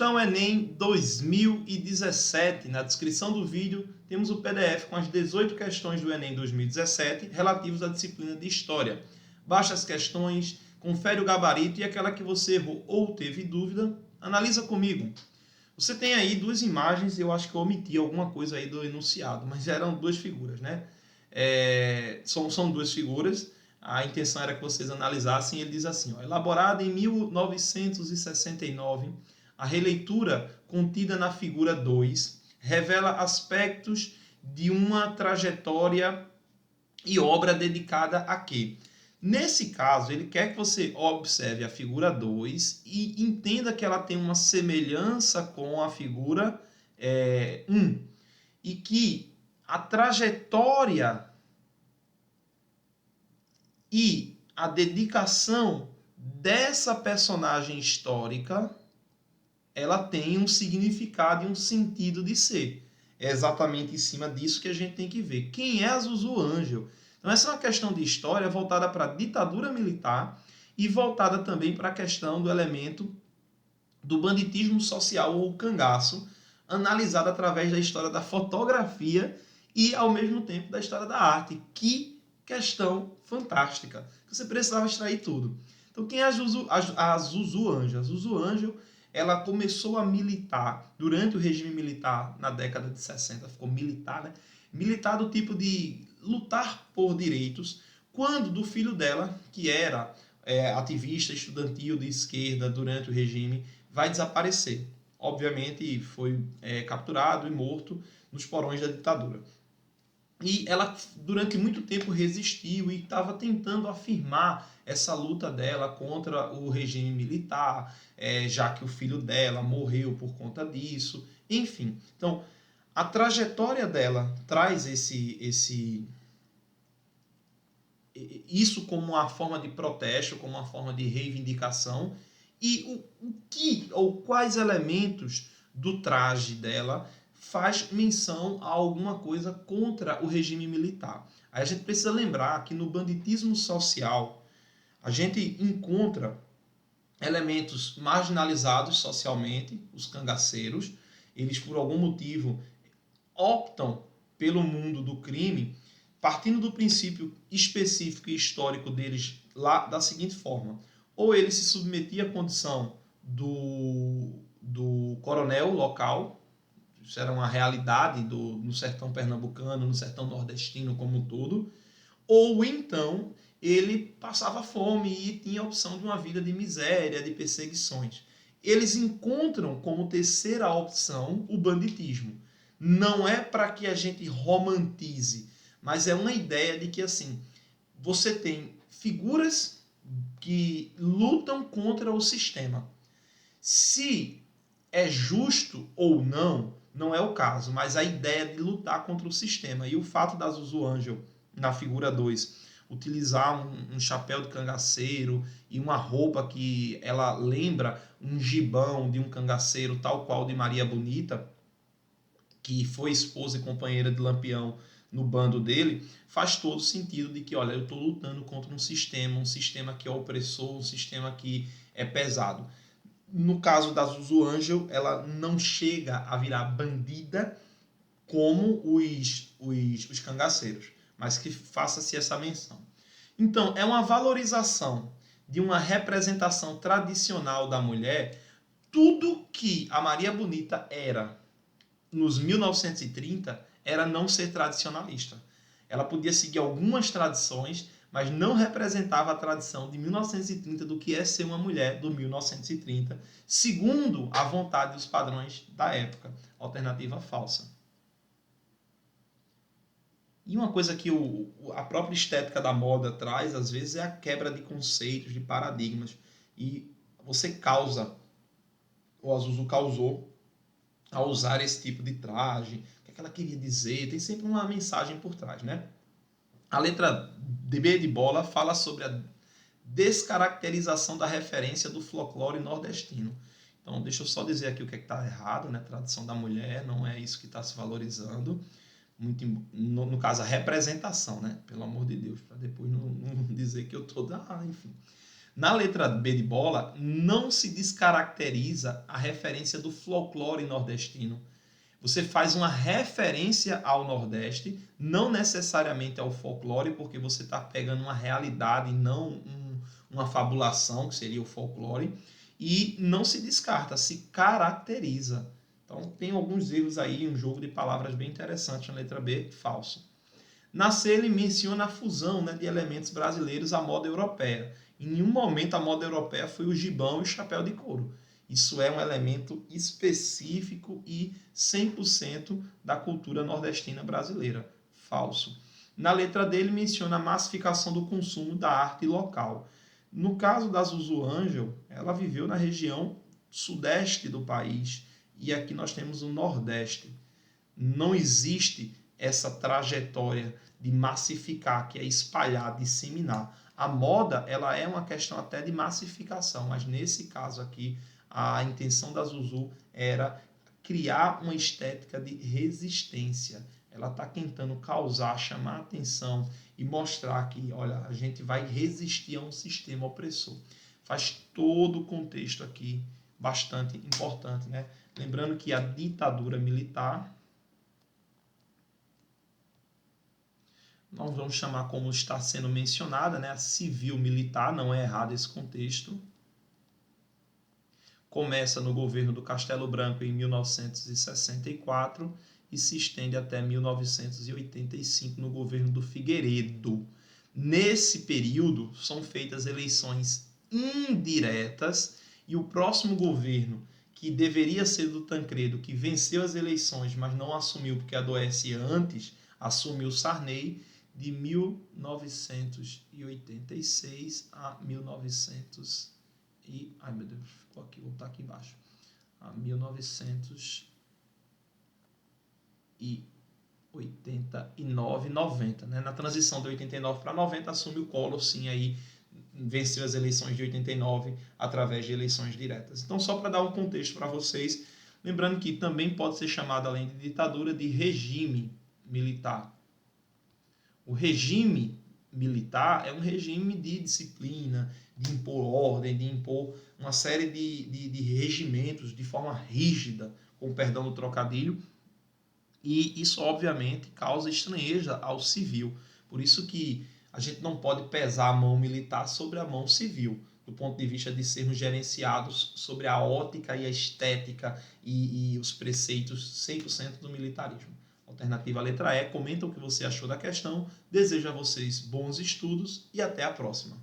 Questão Enem 2017. Na descrição do vídeo temos o PDF com as 18 questões do Enem 2017 relativos à disciplina de História. Baixa as questões, confere o gabarito e aquela que você errou ou teve dúvida, analisa comigo. Você tem aí duas imagens, eu acho que eu omiti alguma coisa aí do enunciado, mas eram duas figuras, né? São duas figuras. A intenção era que vocês analisassem. Ele diz assim, ó, elaborada em 1969, a releitura contida na figura 2 revela aspectos de uma trajetória e obra dedicada a quê? Nesse caso, ele quer que você observe a figura 2 e entenda que ela tem uma semelhança com a figura 1. E que a trajetória e a dedicação dessa personagem histórica, ela tem um significado e um sentido de ser. É exatamente em cima disso que a gente tem que ver. Quem é a Zuzu Ângel? Então essa é uma questão de história voltada para a ditadura militar e voltada também para a questão do elemento do banditismo social ou cangaço, analisada através da história da fotografia e, ao mesmo tempo, da história da arte. Que questão fantástica! Você precisava extrair tudo. Então, quem é a Zuzu Ângel? A Zuzu Ângel, ela começou a militar durante o regime militar na década de 60, ficou militar, né? Militar do tipo de lutar por direitos, quando do filho dela, que era ativista estudantil de esquerda durante o regime, vai desaparecer. Obviamente foi capturado e morto nos porões da ditadura. E ela, durante muito tempo, resistiu e estava tentando afirmar essa luta dela contra o regime militar, já que o filho dela morreu por conta disso. Enfim, então, a trajetória dela traz isso como uma forma de protesto, como uma forma de reivindicação. E o que ou quais elementos do traje dela faz menção a alguma coisa contra o regime militar. Aí a gente precisa lembrar que no banditismo social a gente encontra elementos marginalizados socialmente, os cangaceiros. Eles, por algum motivo, optam pelo mundo do crime, partindo do princípio específico e histórico deles lá da seguinte forma: ou ele se submetia à condição do coronel local, isso era uma realidade no sertão pernambucano, no sertão nordestino como um todo, ou então ele passava fome e tinha a opção de uma vida de miséria, de perseguições. Eles encontram como terceira opção o banditismo. Não é para que a gente romantize, mas é uma ideia de que assim, você tem figuras que lutam contra o sistema. Se é justo ou não, não é o caso, mas a ideia de lutar contra o sistema. E o fato da Zuzu Ângel, na figura 2, utilizar um chapéu de cangaceiro e uma roupa que ela lembra um gibão de um cangaceiro, tal qual de Maria Bonita, que foi esposa e companheira de Lampião no bando dele, faz todo sentido de que, olha, eu estou lutando contra um sistema que é opressor, um sistema que é pesado. No caso da Zuzu Ângel, ela não chega a virar bandida como os cangaceiros, mas que faça-se essa menção. Então, é uma valorização de uma representação tradicional da mulher. Tudo que a Maria Bonita era nos 1930 era não ser tradicionalista. Ela podia seguir algumas tradições, mas não representava a tradição de 1930 do que é ser uma mulher do 1930, segundo a vontade dos padrões da época. Alternativa falsa. E uma coisa que a própria estética da moda traz, às vezes, é a quebra de conceitos, de paradigmas. E você causa, ou a Zuzu causou, ao usar esse tipo de traje, o que ela queria dizer, tem sempre uma mensagem por trás, né? A letra B de bola fala sobre a descaracterização da referência do folclore nordestino. Então, deixa eu só dizer aqui o que está errado, né? Tradição da mulher, não é isso que está se valorizando. Muito, no caso, a representação, né? Pelo amor de Deus, para depois não dizer que eu estou... enfim. Na letra B de bola, não se descaracteriza a referência do folclore nordestino. Você faz uma referência ao Nordeste, não necessariamente ao folclore, porque você está pegando uma realidade e não uma fabulação, que seria o folclore, e não se descarta, se caracteriza. Então tem alguns erros aí, um jogo de palavras bem interessante na letra B, falso. Na C, ele menciona a fusão, né, de elementos brasileiros à moda europeia. Em nenhum momento a moda europeia foi o gibão e o chapéu de couro. Isso é um elemento específico e 100% da cultura nordestina brasileira. Falso. Na letra D, ele menciona a massificação do consumo da arte local. No caso da Zuzu Angel, ela viveu na região sudeste do país e aqui nós temos o nordeste. Não existe essa trajetória de massificar, que é espalhar, disseminar. A moda, ela é uma questão até de massificação, mas nesse caso aqui, a intenção da Zuzu era criar uma estética de resistência. Ela está tentando causar, chamar a atenção e mostrar que, olha, a gente vai resistir a um sistema opressor. Faz todo o contexto aqui bastante importante, né? Lembrando que a ditadura militar, nós vamos chamar como está sendo mencionada, né? A civil-militar, não é errado esse contexto. Começa no governo do Castelo Branco em 1964 e se estende até 1985 no governo do Figueiredo. Nesse período são feitas eleições indiretas e o próximo governo, que deveria ser do Tancredo, que venceu as eleições, mas não assumiu porque adoece antes, assumiu Sarney, de 1986 a 1900 e... Ai, meu Deus, ficou aqui, vou botar aqui embaixo. A 1989, 90, né? Na transição de 89 para 90, assume o Collor, sim, aí venceu as eleições de 89 através de eleições diretas. Então, só para dar um contexto para vocês, lembrando que também pode ser chamado, além de ditadura, de regime militar. O regime militar é um regime de disciplina, de impor ordem, de impor uma série de regimentos de forma rígida, com perdão do trocadilho, e isso obviamente causa estranheza ao civil. Por isso que a gente não pode pesar a mão militar sobre a mão civil, do ponto de vista de sermos gerenciados sobre a ótica e a estética e os preceitos 100% do militarismo. Alternativa letra E. Comenta o que você achou da questão. Desejo a vocês bons estudos e até a próxima.